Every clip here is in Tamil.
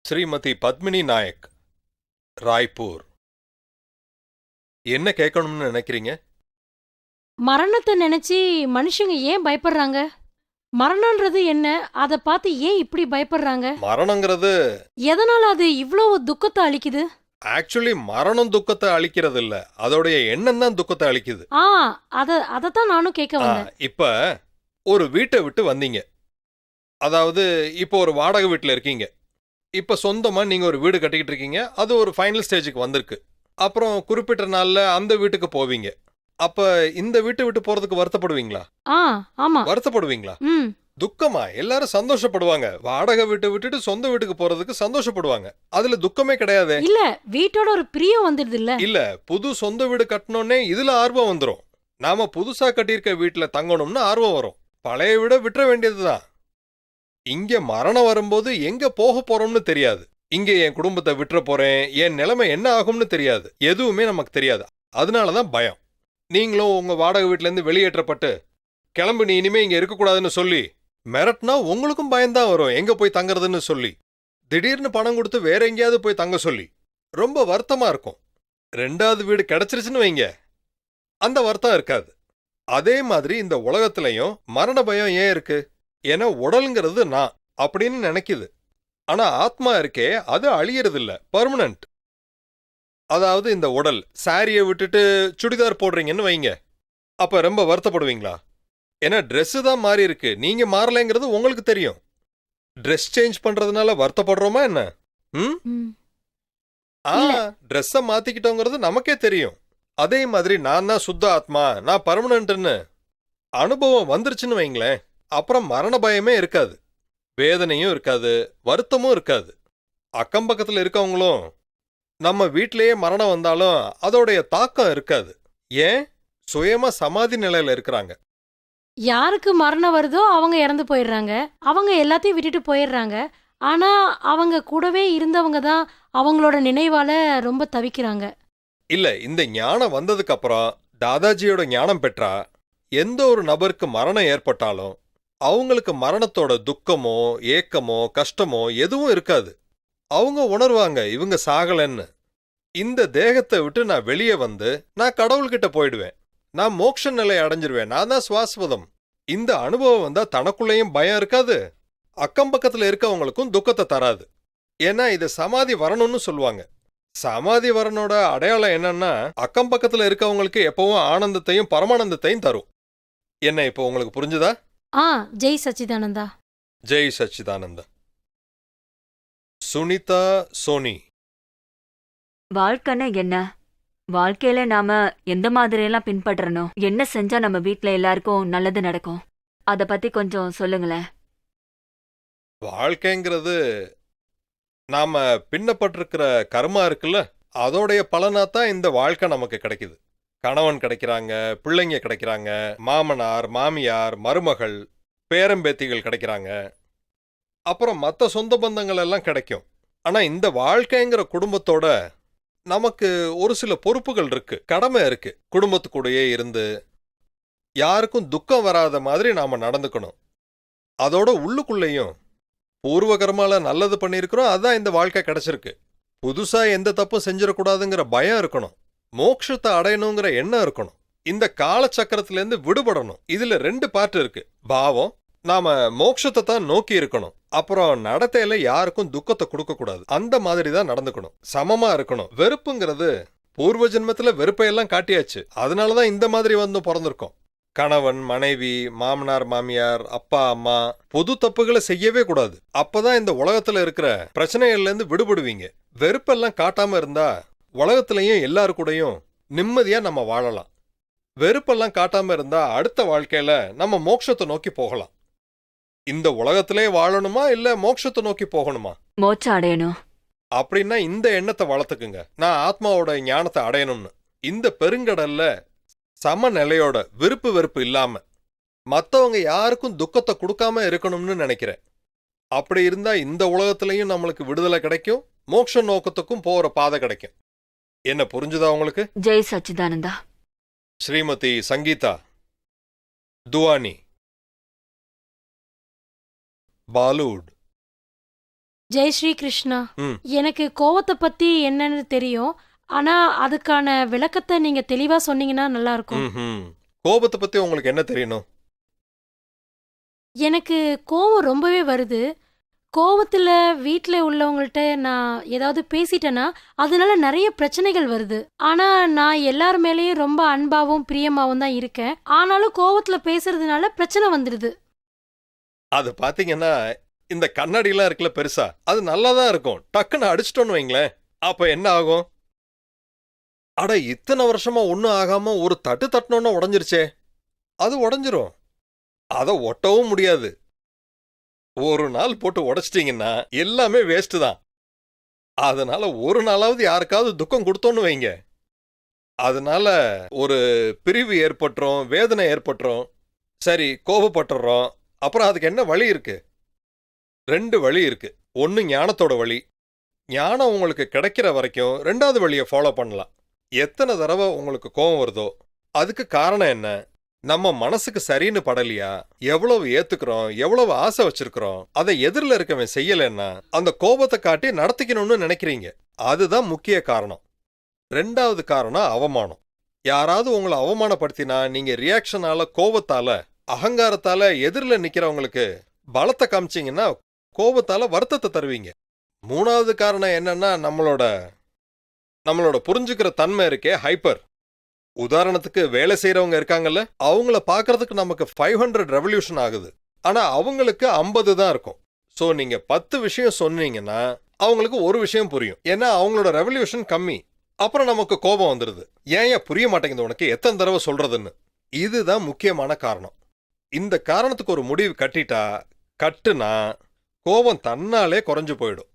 ஸ்ரீமதி பத்மினி நாயக், ராய்ப்பூர். என்ன கேட்கணும்னு நினைக்கிறீங்க? மரணத்தை நினைச்சு மனுஷங்க ஏன் பயப்படுறாங்க? மரணம்ன்றது என்ன? அத பார்த்து ஏன் இப்படி பயப்படுறாங்க? மரணங்கிறது எதனால அது இவ்வளவு துக்கத்தை அளிக்குது? ஆக்சுவலி மரணம் துக்கத்தை அளிக்கிறது இல்ல, அதோடைய எண்ணம் தான் துக்கத்தை அளிக்குது. ஆ, அதத்தான் நானும் கேட்க வந்தேன். இப்ப ஒரு வீட்டை விட்டு வந்தீங்க. அதாவது இப்போ ஒரு வாடகை வீட்டில் இருக்கீங்க. இப்ப சொந்தமா நீங்க ஒரு வீடு கட்டிக்கிட்டு இருக்கீங்க. அது ஒரு ஃபைனல் ஸ்டேஜுக்கு வந்திருக்கு. அப்புறம் குறிப்பிட்ட நாள்ல அந்த வீட்டுக்கு போவீங்க. அப்ப இந்த வீட்டை விட்டு போறதுக்கு வருத்தப்படுவீங்களா? ஆ, ஆமா. வருத்தப்படுவீங்களா? ம். துக்கமா? எல்லாரும் சந்தோஷப்படுவாங்க. வாடகை வீட்டை விட்டுட்டு சொந்த வீட்டுக்கு போறதுக்கு சந்தோஷப்படுவாங்க. அதுல துக்கமே கிடையாது. இல்ல, வீட்டோட ஒரு பிரியம் வந்துடுது இல்ல? இல்ல, புது சொந்த வீடு கட்டணும்னே இதுல ஆர்வம் வந்துரும். நாம புதுசா கட்டியிருக்க வீட்டுல தங்கணும்னு ஆர்வம் வரும். பழைய வீட விட்டுற வேண்டியதுதான். இங்க மரணம் வரும்போது எங்க போக போறோம்னு தெரியாது. இங்க என் குடும்பத்தை விட்டுற போறேன், என் நிலைமை என்ன ஆகும்னு தெரியாது. எதுவுமே நமக்கு தெரியாது. அதனாலதான் பயம். நீங்களும் உங்க வாடகை வீட்டுல இருந்து வெளியேற்றப்பட்டு கிளம்பி நீ இனிமே இங்க இருக்கக்கூடாதுன்னு சொல்லி மிரட்டினா உங்களுக்கும் பயம்தான் வரும். எங்க போய் தங்குறதுன்னு சொல்லி திடீர்னு பணம் கொடுத்து வேற எங்கேயாவது போய் தங்க சொல்லி ரொம்ப வருத்தமா இருக்கும். ரெண்டாவது வீடு கிடைச்சிருச்சுன்னு வைங்க, அந்த வருத்தம் இருக்காது. அதே மாதிரி இந்த உலகத்திலையும் மரண பயம் ஏன் இருக்கு? ஏன்னா உடல்ங்கிறது நான் அப்படின்னு நினைக்குது. ஆனா ஆத்மா இருக்கே, அது அழியறது இல்ல, பர்மனன்ட். அதாவது இந்த உடல் சாரியை விட்டுட்டு சுடிதார் போடுறீங்கன்னு வைங்க, அப்ப ரொம்ப வருத்தப்படுவீங்களா? ஏன்னா ட்ரெஸ் தான் மாறி இருக்கு, நீங்க மாறலைங்கிறது உங்களுக்கு தெரியும். ட்ரெஸ் சேஞ்ச் பண்றதுனால வருத்தப்படுறோமா என்ன? ம் ம். ஆ, இல்ல. ட்ரெஸ்ஸை மாத்திக்கிட்டோங்கிறது நமக்கே தெரியும். அதே மாதிரி நான் தான் சுத்த ஆத்மா, நான் பர்மனன்ட்னு அனுபவம் வந்துருச்சுன்னு வைங்களேன், அப்புறம் மரண பயமே இருக்காது, வேதனையும் இருக்காது, வருத்தமும் இருக்காது. அக்கம் பக்கத்துல இருக்கவங்களும் நம்ம வீட்டிலேயே மரணம் வந்தாலும் அதோடைய தாக்கம் இருக்காது. ஏன்? சுயமா சமாதி நிலையில இருக்கிறாங்க. யாருக்கு மரணம் வருதோ அவங்க இறந்து போயிடுறாங்க. அவங்க எல்லாத்தையும் விட்டுட்டு போயிடுறாங்க. ஆனா அவங்க கூடவே இருந்தவங்க தான் அவங்களோட நினைவால ரொம்ப தவிக்கிறாங்க. இல்ல, இந்த ஞானம் வந்ததுக்கு அப்புறம் தாதாஜியோட ஞானம் பெற்றா எந்த ஒரு நபருக்கு மரணம் ஏற்பட்டாலும் அவங்களுக்கு மரணத்தோட துக்கமோ ஏக்கமோ கஷ்டமோ எதுவும் இருக்காது. அவங்க உணர்வாங்க இவங்க சாகலன்னு. இந்த தேகத்தை விட்டு நான் வெளியே வந்து நான் கடவுள்கிட்ட போயிடுவேன், நான் மோட்ச நிலை அடைஞ்சிருவேன், நான் தான் சுவாஸ்வதம். இந்த அனுபவம் வந்தா தனக்குள்ளேயும் பயம் இருக்காது, அக்கம் பக்கத்துல இருக்கவங்களுக்கும் துக்கத்தை தராது. ஏன்னா இது சமாதி வரணும்னு சொல்லுவாங்க. சமாதி வரனோட அடையாளம் என்னன்னா அக்கம் பக்கத்துல இருக்கவங்களுக்கு எப்பவும் ஆனந்தத்தையும் பரமானந்தத்தையும் தரும். என்ன இப்போ உங்களுக்கு புரிஞ்சுதா? ஆ, ஜெய் சச்சிதானந்தா. ஜெய் சச்சிதானந்தா. சுனிதா சோனி. வாழ்க்கைன்னா என்ன? வாழ்க்கையில நாம எந்த மாதிரியெல்லாம் பின்பற்றணும்? என்ன செஞ்சா நம்ம வீட்ல எல்லாருக்கும் நல்லது நடக்கும்? அத பத்தி கொஞ்சம் சொல்லுங்களேன். வாழ்க்கைங்கிறது நாம பின்னப்பட்டிருக்கிற கர்மா இருக்குல்ல, அதோடைய பலனாத்தான் இந்த வாழ்க்கை நமக்கு கிடைக்குது. கணவன் கிடைக்கிறாங்க, பிள்ளைங்க கிடைக்கிறாங்க, மாமனார் மாமியார் மருமகள் பேரம்பேத்திகள் கிடைக்கிறாங்க, அப்புறம் மற்ற சொந்த பந்தங்கள் எல்லாம் கிடைக்கும். ஆனா இந்த வாழ்க்கைங்கிற குடும்பத்தோட நமக்கு ஒரு சில பொறுப்புகள் இருக்கு, கடமை இருக்கு. குடும்பத்துக்கூடயே இருந்து யாருக்கும் துக்கம் வராத மாதிரி நாம நடந்துக்கணும். அதோட உள்ளுக்குள்ளேயும் பூர்வ கர்மால நல்லது பண்ணியிருக்கிறோம், அதான் இந்த வாழ்க்கை கிடைச்சிருக்கு. புதுசா எந்த தப்பும் செஞ்சிடக்கூடாதுங்கிற பயம் இருக்கணும், மோட்சத்தை அடையணுங்கிற எண்ணம் இருக்கணும், இந்த காலச்சக்கரத்திலேருந்து விடுபடணும். இதுல 2 பார்ட் இருக்கு. பாவம், நாம மோட்சத்தை தான் நோக்கி இருக்கணும். அப்புறம் நடத்தையில யாருக்கும் துக்கத்தை கொடுக்க கூடாது, அந்த மாதிரி தான் நடந்துக்கணும், சமமா இருக்கணும். வெறுப்புங்கிறது பூர்வ ஜென்மத்துல வெறுப்பையெல்லாம் காட்டியாச்சு, அதனாலதான் இந்த மாதிரி வந்து பிறந்திருக்கோம். கணவன் மனைவி மாமனார் மாமியார் அப்பா அம்மா பொது தப்புகளை செய்யவே கூடாது. அப்பதான் இந்த உலகத்துல இருக்கிற பிரச்சனைகள்ல இருந்து விடுபடுவீங்க. வெறுப்பெல்லாம் காட்டாம இருந்தா உலகத்திலையும் எல்லாரு கூடயும் நிம்மதியா நம்ம வாழலாம். வெறுப்பெல்லாம் காட்டாம இருந்தா அடுத்த வாழ்க்கையில நம்ம மோட்சத்தை நோக்கி போகலாம். இந்த உலகத்திலே வாழணுமா இல்ல மோட்சத்தை நோக்கி போகணுமா? மோட்சம் அடையணும். அப்படின்னா இந்த எண்ணத்தை வளர்த்துக்குங்க, நான் ஆத்மாவோட ஞானத்தை அடையணும்னு. இந்த பெருங்கடல்ல சமநிலையோட விருப்பு வெறுப்பு இல்லாம மத்தவங்க யாருக்கும் துக்கத்தை கொடுக்காம இருக்கணும்னு நினைக்கிறேன். அப்படி இருந்தா இந்த உலகத்திலையும் நம்மளுக்கு விடுதலை கிடைக்கும், மோட்ச நோக்கத்துக்கும் போற பாதை கிடைக்கும். என்ன புரிஞ்சுதா உங்களுக்கு? ஜெய் சச்சிதானந்தா. ஸ்ரீமதி சங்கீதா துவானி, பாலூட். ஜெய் ஸ்ரீ கிருஷ்ணா. ம். எனக்கு கோவத்தை பத்தி என்னன்னு தெரியும். ஆனா அதுக்கான விளக்கத்தை நீங்க தெளிவா சொன்னீங்கன்னா நல்லா இருக்கும். ம்ஹும். கோபத்தை பத்தி உங்களுக்கு என்ன தெரியணும்? எனக்கு கோவம் ரொம்பவே வருது. கோவத்துல வீட்ல உள்ளவங்கள்ட்ட நான் ஏதாவது பேசிட்டேன்னா, அதனால நெறைய பிரச்சனைகள் வருது. ஆனா நான் எல்லார் மேலயும் ரொம்ப அன்பாவும், பிரியமாவும் தான் இருக்கேன். ஆனாலும் கோவத்துல பேசுறதுனால பிரச்சனை வந்துடுது. அது பாத்தீங்கன்னா இந்த கண்ணாடிலாம் இருக்குல்ல பெருசா, அது நல்லா தான் இருக்கும். டக்குன்னு அடிச்சிட்டோன்னு வைங்களேன், அப்ப என்ன ஆகும்? அட இத்தனை வருஷமா ஒன்றும் ஆகாம ஒரு தட்டு தட்டினோன்னா உடஞ்சிருச்சே, அது உடஞ்சிரும். அதை ஒட்டவும் முடியாது. ஒரு நாள் போட்டு உடைச்சிட்டீங்கன்னா எல்லாமே வேஸ்ட் தான். அதனால ஒரு நாளாவது யாருக்காவது துக்கம் கொடுத்தோன்னு வைங்க, அதனால ஒரு பிரிவு ஏற்பட்டுரும், வேதனை ஏற்பட்டுரும். சரி, கோபப்பட்டுறோம். அப்புறம் அதுக்கு என்ன வழி இருக்கு? 2 வழி இருக்கு. ஒன்று ஞானத்தோட வழி. ஞானம் உங்களுக்கு கிடைக்கிற வரைக்கும் 2வது வழியை ஃபாலோ பண்ணலாம். எத்தனை தடவை உங்களுக்கு கோபம் வருதோ அதுக்கு காரணம் என்ன? நம்ம மனசுக்கு சரின்னு படலையா? எவ்வளவு ஏத்துக்கிறோம், எவ்வளவு ஆசை வச்சிருக்கிறோம், அதை எதிரில் இருக்கவன் செய்யலைன்னா அந்த கோபத்தை காட்டி நடத்திக்கணும்னு நினைக்கிறீங்க. அதுதான் முக்கிய காரணம். 2வது காரணம் அவமானம். யாராவது உங்களை அவமானப்படுத்தினா நீங்க ரியாக்ஷனால, கோபத்தால, அகங்காரத்தால எதிரில் நிக்கிறவங்களுக்கு பலத்தை காமிச்சீங்கன்னா கோபத்தால வருத்தத்தை தருவீங்க. 3வது காரணம் என்னன்னா நம்மளோட புரிஞ்சுக்கிற தன்மை இருக்கே, ஹைப்பர். உதாரணத்துக்கு வேலை செய்யறவங்க இருக்காங்கல்ல, அவங்கள பார்க்கறதுக்கு நமக்கு 500 ரெவல்யூஷன் ஆகுது. ஆனா அவங்களுக்கு 50 தான் இருக்கும். ஸோ நீங்க 10 விஷயம் சொன்னீங்கன்னா அவங்களுக்கு ஒரு விஷயம் புரியும். ஏன்னா அவங்களோட ரெவல்யூஷன் கம்மி. அப்புறம் நமக்கு கோபம் வந்துடுது. ஏன் புரிய மாட்டேங்குது உனக்கு, எத்தனை தடவை சொல்றதுன்னு. இதுதான் முக்கியமான காரணம். இந்த காரணத்துக்கு ஒரு முடிவு கட்டுனா கோபம் தன்னாலே குறைஞ்சு போயிடும்.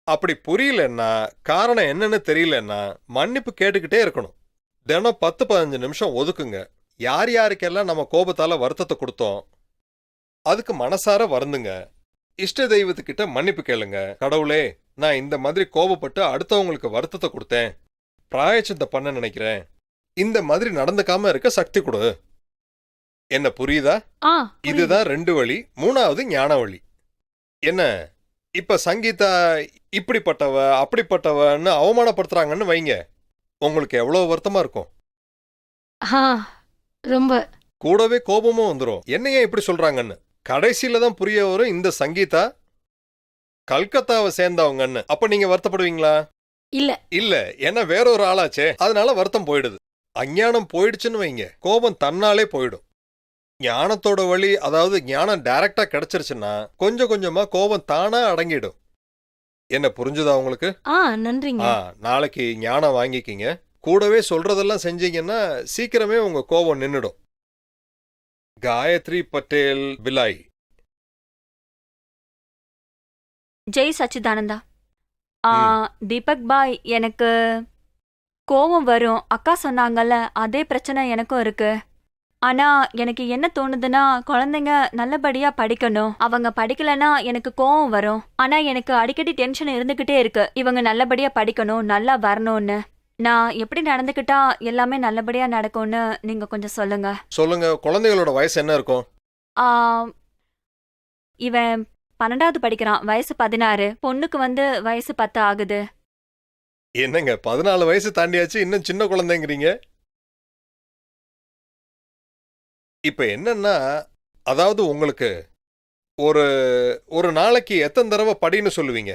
அப்படி புரியலன்னா, காரணம் என்னன்னு தெரியலன்னா மன்னிப்பு கேட்டுக்கிட்டே இருக்கணும். தினம் 10-15 நிமிஷம் ஒதுக்குங்க. யார் யாருக்கெல்லாம் நம்ம கோபத்தால வருத்தத்தை கொடுத்தோம் அதுக்கு மனசார வருந்துங்க. இஷ்ட தெய்வத்துக்கிட்ட மன்னிப்பு கேளுங்க. கடவுளே, நான் இந்த மாதிரி கோபப்பட்டு அடுத்தவங்களுக்கு வருத்தத்தை கொடுத்தேன், பிராயச்சித்தம் பண்ண நினைக்கிறேன், இந்த மாதிரி நடந்துக்காம இருக்க சக்தி கொடு. என்ன புரியுதா? புரியுது. இதுதான் 2 வழி. 3வது ஞான வழி. என்ன, இப்ப சங்கீதா இப்படிப்பட்டவ அப்படிப்பட்டவன்னு அவமானப்படுத்துறாங்கன்னு வைங்க, உங்களுக்கு எவ்வளவு வருத்தமா இருக்கும். ஆ, ரொம்ப. கூடவே கோபமும் வந்துடும். என்ன ஏன் இப்படி சொல்றாங்கன்னு. கடைசியில தான் புரிய வரும், இந்த சங்கீதா கல்கத்தாவை சேர்ந்தவங்கன்னு. அப்ப நீங்க வருத்தப்படுவீங்களா? இல்ல. இல்ல, ஏன்னா வேற ஒரு ஆளாச்சே, அதனால வருத்தம் போயிடுது. அஞ்ஞானம் போயிடுச்சுன்னு வைங்க, கோபம் தன்னாலே போயிடும். ஞானத்தோட வழி, அதாவது ஞானம் டைரக்டா கிடைச்சிருச்சுன்னா கொஞ்சம் கொஞ்சமா கோபம் தானா அடங்கிடும். என்ன புரிஞ்சுதா உங்களுக்கு? நன்றிங்க. நாளைக்கு ஞானம் வாங்கிக்கிங்க. கூடவே சொல்றதெல்லாம் செஞ்சீங்கன்னா சீக்கிரமே உங்க கோபம் நின்னுடும். காயத்ரி பட்டேல், பிலாய். ஜெய் சச்சிதானந்தா. தீபக் பாய், எனக்கு கோவம் வரும். அக்கா சொன்னாங்கல்ல, அதே பிரச்சனை எனக்கும் இருக்கு. ஆனா எனக்கு என்ன தோணுதுன்னா, குழந்தைங்க நல்லபடியா படிக்கணும். அவங்க படிக்கலன்னா எனக்கு கோவம் வரும். ஆனா எனக்கு அடிக்கடி டென்ஷன் இருந்துகிட்டே இருக்கு. இவங்க நல்லபடியா படிக்கணும், நல்லா வரணும்னு. நான் எப்படி நடந்துக்கிட்டா எல்லாமே நல்லபடியா நடக்கும்னு நீங்க கொஞ்சம் சொல்லுங்க. சொல்லுங்க, குழந்தைகளோட வயசு என்ன இருக்கும்? ஆ, இவன் 12வது படிக்கிறான். வயசு 16. பொண்ணுக்கு வயசு 10 ஆகுது. என்னங்க 14 வயசு தாண்டியாச்சு, இன்னும் சின்ன குழந்தைங்கிறீங்க? இப்ப என்னன்னா, அதாவது உங்களுக்கு ஒரு ஒரு நாளைக்கு எத்தனை தடவை படின்னு சொல்லுவீங்க?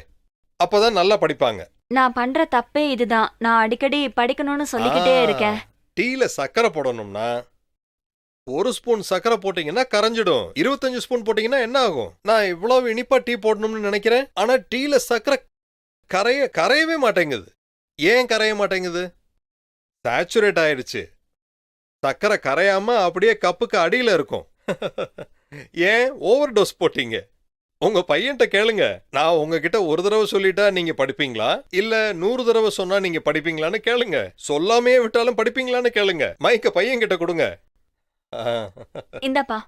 அப்பதான் நல்லா படிப்பாங்க. நான் பண்ற தப்பே இதுதான். நான் அடிக்கடி படிக்கணும்னு சொல்லிக்கிட்டே இருக்கேன். டீல சக்கரை போடணும்னா 1 ஸ்பூன் சக்கரை போட்டீங்கன்னா கரைஞ்சிடும். 25 ஸ்பூன் போட்டீங்கன்னா என்ன ஆகும்? நான் இவ்வளவு இனிப்பா டீ போடணும்னு நினைக்கிறேன், ஆனா டீல சக்கரை கரையவே மாட்டேங்குது. ஏன் கரைய மாட்டேங்குது? சேச்சுரேட் ஆயிடுச்சு. சக்கரை கரையாம அப்படியே கப்புக்கு அடியில இருக்கும். ஏன் ஓவர் டோஸ் போட்டீங்க? உங்க பையன்கிட்ட கேளுங்க. நான் உங்ககிட்ட ஒரு தடவை சொல்லிட்டா நீங்க படிப்பீங்களா, இல்ல 100 தடவை சொன்னா நீங்க படிப்பீங்களான்னு கேளுங்க. சொல்லாமே விட்டாலும் படிப்பீங்களான்னு கேளுங்க. மைக்க பையன் கிட்ட கொடுங்க. இந்தப்பா.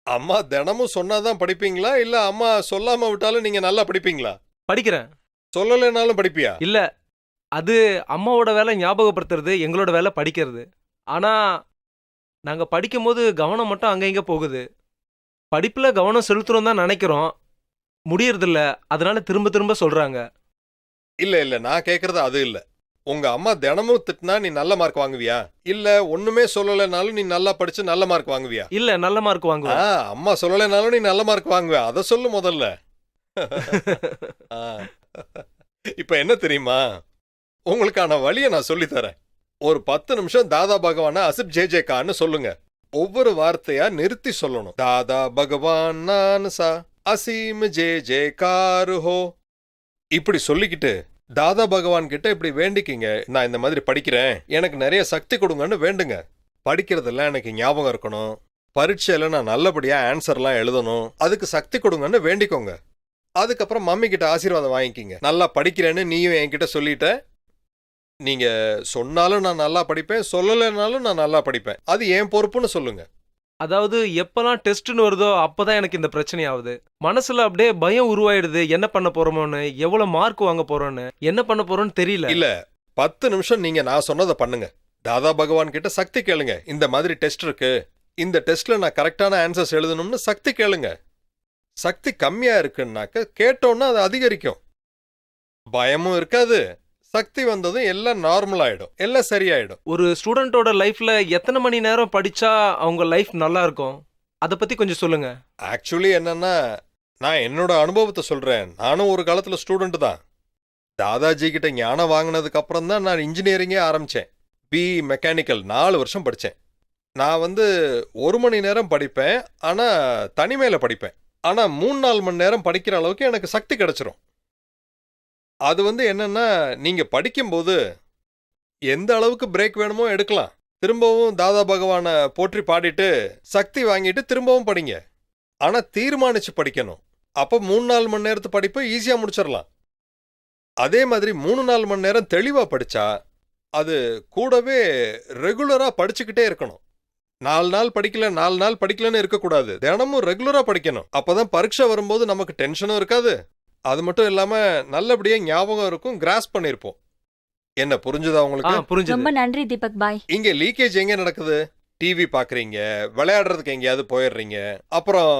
அம்மா தினமும் சொன்னாதான் படிப்பீங்களா, இல்ல அம்மா சொல்லாம விட்டாலும் நீங்க நல்லா படிப்பீங்களா? படிக்கிறேன். சொல்லலைனாலும் படிப்பியா? இல்ல, அது அம்மாவோட வேலை ஞாபகப்படுத்துறது, எங்களோட வேலை படிக்கிறது. ஆனா நாங்க படிக்கும்போது கவனம் மட்டும் அங்க இங்க போகுது. படிப்புல கவனம் செலுத்துறோம் தான் நினைக்கிறோம். முடியறதில்ல, அதனால திரும்ப திரும்ப சொல்றாங்க. இல்ல நான் கேக்குறது அது இல்ல. உங்க அம்மா தினமும் திட்டினா நீ நல்ல மார்க் வாங்குவியா? இல்ல ஒண்ணுமே சொல்லலைனாலும் நீ நல்லா படிச்சு நல்ல மார்க் வாங்குவியா? இல்ல, நல்ல மார்க் வாங்குவேன். அம்மா சொல்லலைனாலும் நீ நல்ல மார்க் வாங்குவ. அத சொல்லு முதல்ல. ஆ. இப்ப என்ன தெரியுமா? உங்களுக்கான வழியை நான் சொல்லி தரேன். ஒரு 10 நிமிஷம் தாதா பகவான அசிப் ஜே ஜே கான்னு சொல்லுங்க. ஒவ்வொரு வார்த்தையா நிறுத்தி சொல்லணும். தாதா பகவான் நான் சா அசீம் ஜே ஜே காரு ஹோ. இப்படி சொல்லிக்கிட்டு தாதா பகவான் கிட்ட இப்படி வேண்டிக்கிங்க. நான் இந்த மாதிரி படிக்கிறேன், எனக்கு நிறைய சக்தி கொடுங்கன்னு வேண்டுங்க. படிக்கிறதெல்லாம் எனக்கு ஞாபகம் இருக்கணும், பரீட்சையில நான் நல்லபடியா ஆன்சர்லாம் எழுதணும், அதுக்கு சக்தி கொடுங்கன்னு வேண்டிக்கோங்க. அதுக்கப்புறம் மம்மி கிட்ட ஆசீர்வாதம் வாங்கிக்கிங்க. நல்லா படிக்கிறேன்னு நீயும் என்கிட்ட சொல்லிட்ட. நீங்க சொன்னாலும் நான் நல்லா படிப்பேன், சொல்லலைனாலும் நான் நல்லா படிப்பேன், அது என் பொறுப்புன்னு சொல்லுங்க. அதாவது எப்பெல்லாம் டெஸ்ட்னு வருதோ அப்பதான் எனக்கு இந்த பிரச்சனை ஆகுது. மனசுல அப்படியே பயம் உருவாயிடுது. என்ன பண்ண போறோமோன்னு, எவ்வளவு மார்க் வாங்க போறோன்னு, என்ன பண்ண போறோம்னு தெரியல. இல்ல 10 நிமிஷம் நீங்க நான் சொன்னதை பண்ணுங்க. தாதா பகவான் கிட்ட சக்தி கேளுங்க. இந்த மாதிரி டெஸ்ட் இருக்கு, இந்த டெஸ்ட்ல நான் கரெக்டான ஆன்சர்ஸ் எழுதணும்னு சக்தி கேளுங்க. சக்தி கம்மியா இருக்குன்னாக்க கேட்டோன்னா அது அதிகரிக்கும், பயமும் இருக்காது. சக்தி வந்ததும் எல்லாம் நார்மல் ஆயிடும், எல்லாம் சரியாயிடும். ஒரு ஸ்டூடெண்டோட லைஃப்ல எத்தனை மணி நேரம் படிச்சா அவங்க லைஃப் நல்லா இருக்கும், அதை பத்தி கொஞ்சம் சொல்லுங்க. ஆக்சுவலி என்னன்னா, நான் என்னோட அனுபவத்தை சொல்றேன். நானும் ஒரு காலத்துல ஸ்டூடெண்ட் தான். தாதாஜி கிட்ட ஞானம் வாங்கினதுக்கு அப்புறம் தான் நான் இன்ஜினியரிங்கே ஆரம்பிச்சேன். மெக்கானிக்கல் 4 வருஷம் படித்தேன். நான் 1 மணி நேரம் படிப்பேன், ஆனா தனிமையில படிப்பேன். ஆனா 3-4 மணி நேரம் படிக்கிற அளவுக்கு எனக்கு சக்தி கிடைச்சிரும். அது என்னன்னா, நீங்க படிக்கும்போது எந்த அளவுக்கு பிரேக் வேணுமோ எடுக்கலாம். திரும்பவும் தாதா பகவான போற்றி பாடிட்டு சக்தி வாங்கிட்டு திரும்பவும் படிங்க. ஆனா தீர்மானிச்சு படிக்கணும். அப்ப 3-4 மணி நேரத்து படிப்பை ஈஸியா முடிச்சிடலாம். அதே மாதிரி 3-4 மணி நேரம் தெளிவா படிச்சா அது கூடவே ரெகுலரா படிச்சுக்கிட்டே இருக்கணும். 4 நாள் படிக்கல 4 நாள் படிக்கலன்னு இருக்கக்கூடாது. தினமும் ரெகுலரா படிக்கணும். அப்பதான் பரீட்சை வரும்போது நமக்கு டென்ஷனும் இருக்காது. அது மட்டும் இல்லாம நல்லபடியா ஞாபகம் இருக்கும், கிராஸ் பண்ணிருப்போம். என்ன புரிஞ்சுதா உங்களுக்கு? புரிஞ்சுது. ரொம்ப நன்றி தீபக் பாய். இங்க லீக்கேஜ் எங்க நடக்குது? டிவி பாக்குறீங்க, விளையாடுறதுக்கு எங்கேயாவது போயிடுறீங்க, அப்புறம்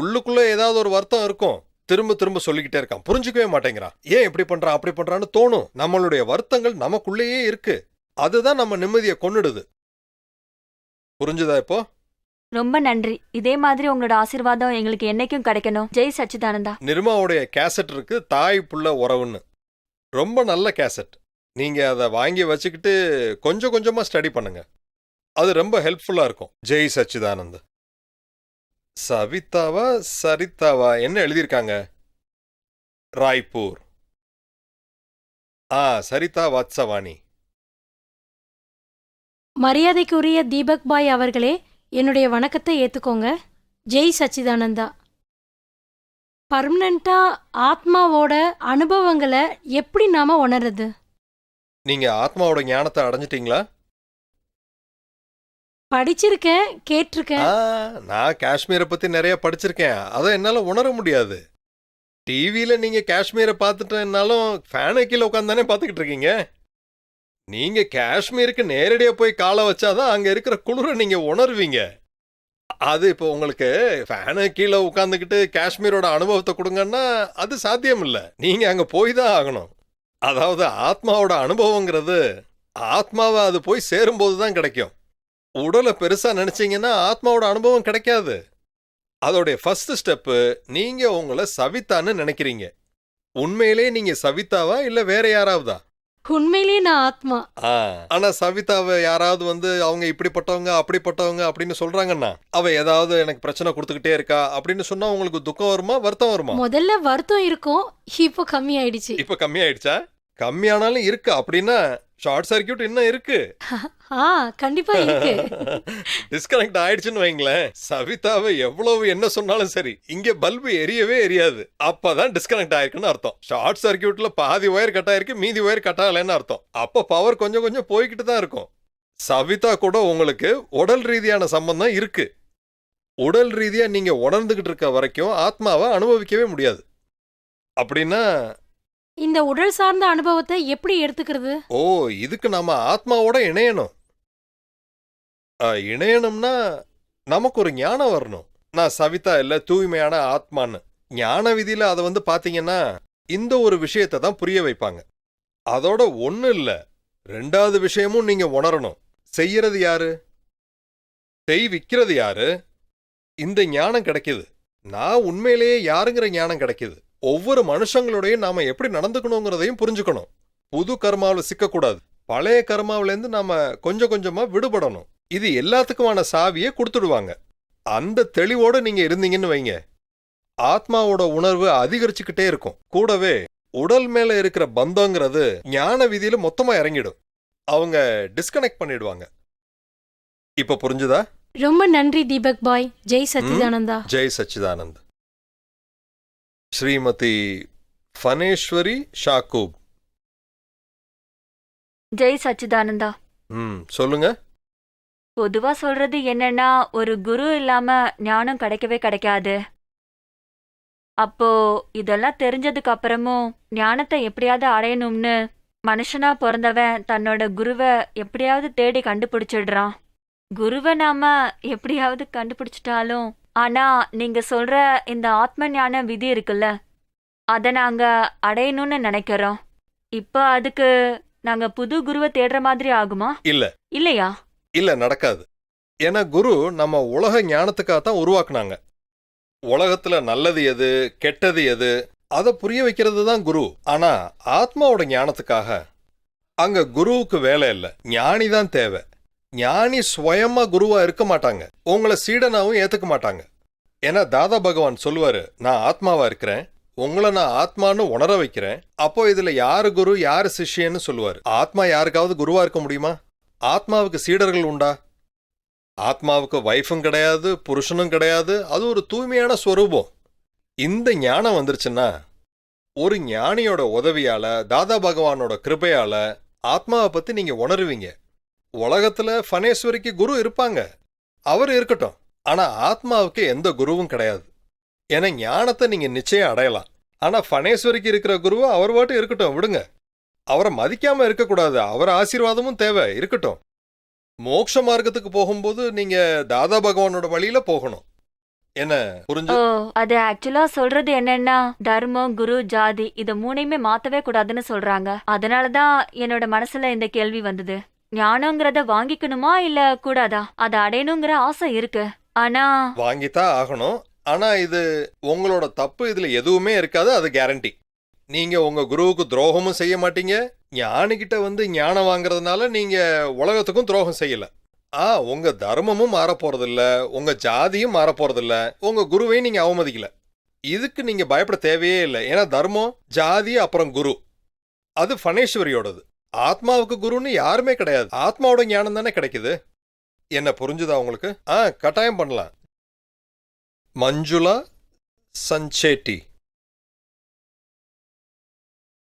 உள்ளுக்குள்ள ஏதாவது ஒரு வருத்தம் இருக்கும், திரும்ப திரும்ப சொல்லிக்கிட்டே இருக்கான், புரிஞ்சுக்கவே மாட்டேங்கிறான். ஏன் இப்படி பண்றான் அப்படி பண்றான்னு தோணும். நம்மளுடைய வருத்தங்கள் நமக்குள்ளேயே இருக்கு, அதுதான் நம்ம நிம்மதியை கொன்னுடுது. புரிஞ்சுதா இப்போ? ரொம்ப நன்றி. இதே மாதிரி உங்களோட ஆசீர்வாதம் எங்களுக்கு என்னைக்கும் கிடைக்கணும். ஜெய் சச்சிதானந்தா. நிர்மாவுடைய கேசட் இருக்கு, தாய் புள்ள உறவுன்னு. ரொம்ப நல்ல கேசட். நீங்க அதை வாங்கி வச்சுக்கிட்டு கொஞ்சம் கொஞ்சமா ஸ்டடி பண்ணுங்க, அது ரொம்ப ஹெல்ப்ஃபுல்லா இருக்கும். ஜெய் சச்சிதானந்த். சவிதாவா சரிதாவா என்ன எழுதியிருக்காங்க? ராய்ப்பூர். சரிதா வாத்சவாணி. மரியாதைக்குரிய தீபக் பாய் அவர்களே, என்னுடைய வணக்கத்தை ஏத்துக்கோங்க. ஜெய் சச்சிதானந்தா. பர்மனண்டா ஆத்மாவோட அனுபவங்களை எப்படி நாம உணர்றது? நீங்க ஆத்மாவோட ஞானத்தை அடைஞ்சிட்டீங்களா? படிச்சிருக்கேன், கேட்டிருக்கேன். நான் காஷ்மீரை பத்தி நிறைய படிச்சிருக்கேன், அதை என்னால உணர முடியாது. டிவியில நீங்க காஷ்மீரை பார்த்துட்டேன்னாலும் ஃபேனை கீழே உட்காந்தானே பார்த்துக்கிட்டு இருக்கீங்க. நீங்க காஷ்மீருக்கு நேரடியா போய் காலை வச்சாதான் அங்க இருக்கிற குளிரை நீங்க உணர்வீங்க. அது இப்போ உங்களுக்கு ஃபேனை கீழே உட்காந்துக்கிட்டு காஷ்மீரோட அனுபவத்தை கொடுங்கன்னா அது சாத்தியம் இல்லை. நீங்க அங்க போய் தான் ஆகணும். அதாவது ஆத்மாவோட அனுபவங்கிறது ஆத்மாவை அது போய் சேரும்போது தான் கிடைக்கும். உடலை பெருசா நினைச்சீங்கன்னா ஆத்மாவோட அனுபவம் கிடைக்காது. அதோடைய ஃபர்ஸ்ட் ஸ்டெப்பு, நீங்க உங்களை சவிதான்னு நினைக்கிறீங்க. உண்மையிலே நீங்க சவிதாவா இல்ல வேற யாராவதா? உண்மையிலேயே நான் ஆத்மா. ஆனா சவிதாவை யாராவது அவங்க இப்படிப்பட்டவங்க அப்படிப்பட்டவங்க அப்படின்னு சொல்றாங்கன்னா, அவ ஏதாவது எனக்கு பிரச்சனை கொடுத்துக்கிட்டே இருக்கா அப்படின்னு சொன்னா உங்களுக்கு துக்கம் வருமா, வருத்தம் வருமா? முதல்ல வருத்தம் இருக்கும், இப்போ கம்மி ஆயிடுச்சு. இப்ப கம்மி ஆயிடுச்சா? கம்மியானாலும் இருக்கு அப்படின்னா ஷார்ட் சர்க்கியூட் இன்னும் இருக்கு. கண்டிப்பா இருக்கு. டிஸ்கனெக்ட் ஆயிடுச்சுன்னு வைங்களேன், சவிதாவை எவ்வளவு என்ன சொன்னாலும் சரி, இங்க பல்பு எரியவே எரியாது. அப்பதான் டிஸ்கனெக்ட் ஆயிருக்குன்னு அர்த்தம். ஷார்ட் சர்க்கியூட்ல பாதி ஒயர் கட் ஆயிருக்கு, மீதி ஒயர் கட் ஆகலைன்னு அர்த்தம். அப்ப பவர் கொஞ்சம் கொஞ்சம் போய்கிட்டு தான் இருக்கும். சவிதா கூட உங்களுக்கு உடல் ரீதியான சம்பந்தம் இருக்கு. உடல் ரீதியா நீங்க உணர்ந்துகிட்டு இருக்க வரைக்கும் ஆத்மாவை அனுபவிக்கவே முடியாது. அப்படின்னா இந்த உடல் சார்ந்த அனுபவத்தை எப்படி எடுத்துக்கிறது? இதுக்கு நாம ஆத்மாவோட இணையணும். இணையணும்னா நமக்கு ஒரு ஞானம் வரணும். நான் சவிதா இல்ல, தூய்மையான ஆத்மான்னு ஞான விதியில அதை வந்து பாத்தீங்கன்னா இந்த ஒரு விஷயத்தை தான் புரிய வைப்பாங்க. அதோட ஒண்ணு இல்ல, ரெண்டாவது விஷயமும் நீங்க உணரணும். செய்யறது யாரு? செய்விக்கிறது யாரு? இந்த ஞானம் கிடைக்குது. நான் உண்மையிலேயே யாருங்கிற ஞானம் கிடைக்குது. ஒவ்வொரு மனுஷங்களோடையும் நாம எப்படி நடந்துக்கணுங்கிறதையும் புரிஞ்சுக்கணும். புது கர்மாவில் சிக்கக்கூடாது. பழைய கர்மாவிலேருந்து நாம கொஞ்சம் கொஞ்சமா விடுபடணும். இது எல்லாத்துக்குமான சாவியை கொடுத்துடுவாங்க. அந்த தெளிவோட நீங்க இருந்தீங்கன்னு வைங்க, ஆத்மாவோட உணர்வு அதிகரிச்சுக்கிட்டே இருக்கும். கூடவே உடல் மேல இருக்கிற பந்தங்கிறது ஞான விதியில மொத்தமா இறங்கிடும். அவங்க டிஸ்கனெக்ட் பண்ணிடுவாங்க. இப்ப புரிஞ்சுதா? ரொம்ப நன்றி தீபக் பாய். ஜெய் சச்சிதானந்தா. ஜெய் சச்சிதானந்த். ஸ்ரீமதி ஃபனேஸ்வரி ஷாக்கூப். ஜெய் சச்சிதானந்தா. சொல்லுங்க. பொதுவா சொல்றது என்னன்னா, ஒரு குரு இல்லாம ஞானம் கிடைக்கவே கிடைக்காது. அப்போ இதெல்லாம் தெரிஞ்சதுக்கு அப்புறமும் ஞானத்தை எப்படியாவது அடையணும்னு மனுஷனா பிறந்தவன் தன்னோட குருவை எப்படியாவது தேடி கண்டுபிடிச்சிடுறான். குருவை நாம எப்படியாவது கண்டுபிடிச்சிட்டாலும், ஆனா நீங்க சொல்ற இந்த ஆத்ம ஞான விதி இருக்குல்ல, அதை நாங்க அடையணும்னு நினைக்கிறோம். இப்போ அதுக்கு நாங்க புது குருவை தேடுற மாதிரி ஆகுமா? இல்ல இல்லையா? இல்ல, நடக்காது. ஏன்னா குரு நம்ம உலக ஞானத்துக்காகத்தான் உருவாக்குனாங்க. உலகத்துல நல்லது எது கெட்டது எது அதை புரிய வைக்கிறது தான் குரு. ஆனா ஆத்மாவோட ஞானத்துக்காக அங்க குருவுக்கு வேலை இல்லை, ஞானி தான் தேவை. ஞானி சுயமா குருவா இருக்க மாட்டாங்க, உங்களை சீடனாவும் ஏத்துக்க மாட்டாங்க. ஏன்னா தாதா பகவான் சொல்லுவாரு, நான் ஆத்மாவா இருக்கிறேன், உங்களை நான் ஆத்மான்னு உணர வைக்கிறேன். அப்போ இதுல யாரு குரு யாரு சிஷ்யன்னு சொல்லுவாரு. ஆத்மா யாருக்காவது குருவா இருக்க முடியுமா? ஆத்மாவுக்கு சீடர்கள் உண்டா? ஆத்மாவுக்கு வைஃபும் கிடையாது, புருஷனும் கிடையாது. அது ஒரு தூய்மையான ஸ்வரூபம். இந்த ஞானம் வந்துருச்சுன்னா ஒரு ஞானியோட உதவியால, தாதா பகவானோட கிருபையால ஆத்மாவை பத்தி நீங்க உணருவீங்க. உலகத்துல ஃபனேஸ்வரிக்கு குரு இருப்பாங்க, அவர் இருக்கட்டும். ஆனா ஆத்மாவுக்கு எந்த குருவும் கிடையாது. ஏன்னா ஞானத்தை நீங்க நிச்சயம் அடையலாம். ஆனா ஃபனேஸ்வரிக்கு இருக்கிற குருவை அவர் பாட்டு இருக்கட்டும், விடுங்க. அவரை மதிக்காம இருக்கக்கூடாது, அவர் ஆசீர்வாதமும் தேவை, இருக்கட்டும். மோட்ச மார்க்கத்துக்கு போகும்போது நீங்க தாதா பகவானோட வழியில போகணும். என்ன புரிஞ்சு? அது ஆக்சுவலா சொல்றது என்னன்னா, தர்மம், குரு, ஜாதி இத மூணையுமே மாத்தவே கூடாதுன்னு சொல்றாங்க. அதனாலதான் என்னோட மனசுல இந்த கேள்வி வந்தது. ஞானங்கிறத வாங்கிக்கணுமா இல்ல கூடாதா? அதை அடையணுங்கிற ஆசை இருக்கு, ஆனா வாங்கித்தான் ஆகணும். ஆனா இது உங்களோட தப்பு இதுல எதுவுமே இருக்காது, அது கேரண்டி. நீங்க உங்க குருவுக்கு துரோகமும் செய்ய மாட்டீங்க. ஞானிகிட்ட வந்து ஞானம் வாங்குறதுனால நீங்க உலகத்துக்கும் துரோகம் செய்யல. உங்க தர்மமும் மாறப்போறதில்ல, உங்க ஜாதியும் மாறப்போறதில்ல, உங்க குருவையும் நீங்க அவமதிக்கல. இதுக்கு நீங்க பயப்பட தேவையே இல்லை. ஏன்னா தர்மம், ஜாதி, அப்புறம் குரு அது ஃபனேஸ்வரியோடது. ஆத்மாவுக்கு குருன்னு யாருமே கிடையாது. ஆத்மாவோட ஞானம் தானே கிடைக்குது. என்ன புரிஞ்சுதா உங்களுக்கு? கட்டாயம் பண்ணலாம். மஞ்சுளா சஞ்சேட்டி.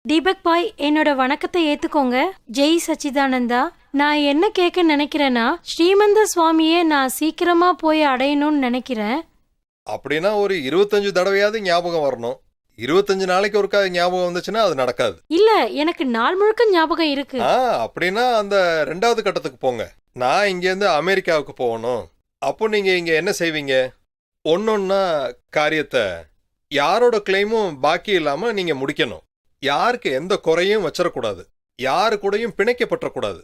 தீபக் பாய், என்னோட வணக்கத்தை ஏத்துக்கோங்க. ஜெய் சச்சிதானந்தா. நான் என்ன கேட்க நினைக்கிறேன்னா, ஸ்ரீமந்த சுவாமியே நான் சீக்கிரமா போய் அடையணும்னு நினைக்கிறேன். அப்படின்னா ஒரு 25 தடவையாவது ஞாபகம் வரணும். 25 நாளைக்கு ஒருக்கா ஞாபகம் வந்துச்சுன்னா அது நடக்காது. இல்ல, எனக்கு நாள் முழுக்க ஞாபகம் இருக்கு. அப்படின்னா அந்த 2வது கட்டத்துக்கு போங்க. நான் இங்கேருந்து அமெரிக்காவுக்கு போகணும். அப்போ நீங்க இங்க என்ன செய்வீங்க? ஒன்னொன்னா காரியத்தை யாரோட கிளைமும் பாக்கி இல்லாம நீங்க முடிக்கணும். யாருக்கு எந்த குறையும் வச்சிடக்கூடாது, யாரு கூடயும் பிணைக்கப்பட்டக்கூடாது.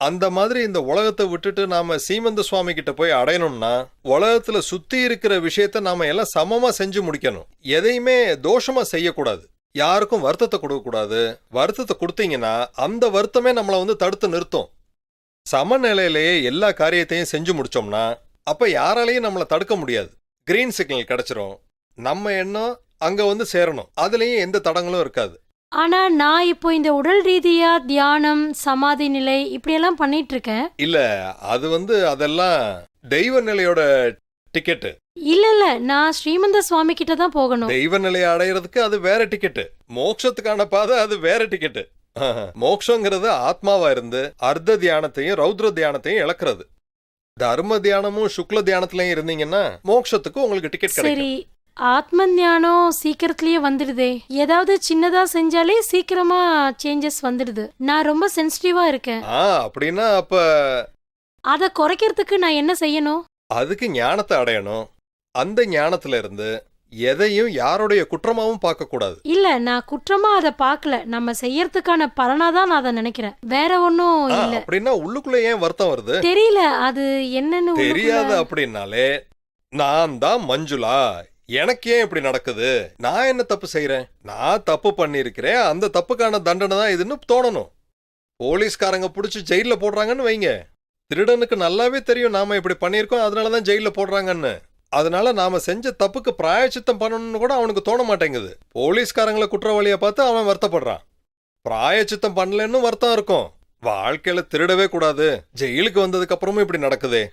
அந்த மாதிரி இந்த உலகத்தை விட்டுட்டு நாம சீமந்த சுவாமி கிட்ட போய் அடையணும்னா உலகத்துல சுத்தி இருக்கிற விஷயத்த நாம எல்லாம் சமமா செஞ்சு முடிக்கணும். எதையுமே தோஷமா செய்யக்கூடாது, யாருக்கும் வருத்தத்தை கொடுக்கக்கூடாது. வருத்தத்தை கொடுத்தீங்கன்னா அந்த வருத்தமே நம்மளை வந்து தடுத்து நிறுத்தும். சமநிலையிலேயே எல்லா காரியத்தையும் செஞ்சு முடிச்சோம்னா அப்ப யாராலையும் நம்மளை தடுக்க முடியாது. கிரீன் சிக்னல் கிடைச்சிரும். நம்ம எண்ணம் அங்க வந்து சேரணும், அதுலயும் எந்த தடங்களும் இருக்காது. ஆனா நான் இப்போ இந்த உடல் ரீதியா தியானம், சமாதி நிலை இப்படியெல்லாம் பண்ணிட்டு இருக்கேன். இல்ல, அது வந்து அதெல்லாம் தெய்வ நிலையோட டிக்கெட்டு. இல்ல, நான் ஸ்ரீமந்த சுவாமி கிட்ட தான் போகணும். தெய்வ நிலையை அடையிறதுக்கு அது வேற டிக்கெட்டு. மோட்சத்துக்கான பாதை அது வேற டிக்கெட்டு. மோட்சங்கிறது ஆத்மாவா இருந்து அர்த்த தியானத்தையும் ரௌத்ர தியானத்தையும் இழக்கிறது. தர்ம தியானமும் சுக்ல தியானத்திலையும் இருந்தீங்கன்னா மோட்சத்துக்கு உங்களுக்கு டிக்கெட் கிடைக்கும். சரி, ஆத்ம ஞானம் சீக்கிரத்திலேயே வந்துடுதே. ஏதாவது சின்னதா செஞ்சாலே சீக்கிரமா சேஞ்சஸ் வந்துடுது. நான் ரொம்ப சென்சிட்டிவா இருக்கேன். அப்படின்னா அப்ப அதை குறைக்கிறதுக்கு நான் என்ன செய்யணும்? அதுக்கு ஞானத்தை அடையணும். அந்த ஞானத்துல இருந்து எதையும் யாருடைய குற்றமாவும் பார்க்க கூடாது. இல்ல நான் குற்றமா அதை பார்க்கல. நம்ம செய்யறதுக்கான பலனாதான் நான் அதை நினைக்கிறேன். வேற ஒன்னும் இல்ல. அப்படின்னா உள்ளுக்குள்ள ஏன் வருத்தம் வருது? தெரியல அது என்னன்னு தெரியாது அப்படின்னாலே நான் தான் மஞ்சுளா, எனக்கு ஏன் இப்படி நடக்குது, நான் என்ன தப்பு செய்யறேன், நான் தப்பு பண்ணிருக்கிறேன், அந்த தப்புக்கான தண்டனை தான் இதுன்னு தோணணும். போலீஸ்காரங்க புடிச்சு ஜெயில போடுறாங்கன்னு வைங்க, திருடனுக்கு நல்லாவே தெரியும் நாம இப்படி பண்ணியிருக்கோம், அதனாலதான் ஜெயில போடுறாங்கன்னு. அதனால நாம செஞ்ச தப்புக்கு பிராயச்சித்தம் பண்ணணும்னு கூட அவனுக்கு தோண மாட்டேங்குது. போலீஸ்காரங்களை குற்றவாளியை பார்த்து அவன் வருத்தப்படுறான். பிராயச்சித்தம் பண்ணலன்னு வருத்தம் இருக்கும். வாழ்க்கையில திருடவே கூடாது, ஜெயிலுக்கு வந்ததுக்கு அப்புறமும் இப்படி நடக்குதே.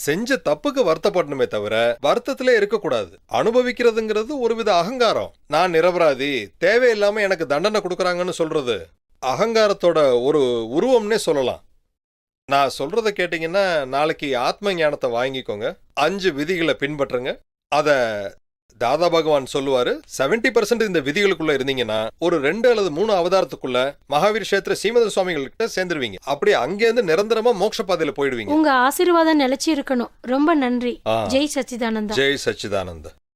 செஞ்ச தப்புக்கு வருத்தப்படணுமே தவிர வருத்தத்திலே இருக்கக்கூடாது. அனுபவிக்கிறதுங்கிறது ஒருவித அகங்காரம். நான் நிரபராதி, தேவையில்லாம எனக்கு தண்டனை கொடுக்கறாங்கன்னு சொல்றது அகங்காரத்தோட ஒரு உருவம்னே சொல்லலாம். நான் சொல்றத கேட்டீங்கன்னா நாளைக்கு ஆத்ம ஞானத்தை வாங்கிக்கோங்க, 5 விதிகளை பின்பற்றுங்க. அத தாதா பகவான் சொல்லுவாரு. 70% இந்த விதிகளுக்குள்ள இருந்தீங்கன்னா ஒரு 2 அல்லது 3 அவதாரத்துக்குள்ள மகாவீர் கஷேத்திர சீமத சுவாமிகள் கிட்ட சேர்ந்துருவீங்க. அப்படி அங்கேருந்து நிரந்தரமா மோட்ச பாதையில போயிடுவீங்க. உங்க ஆசீர்வாதம் நிலைச்சு இருக்கணும். ரொம்ப நன்றி. ஆ. ஜெய் சச்சிதானந்தா. ஜெய் சச்சிதானந்த.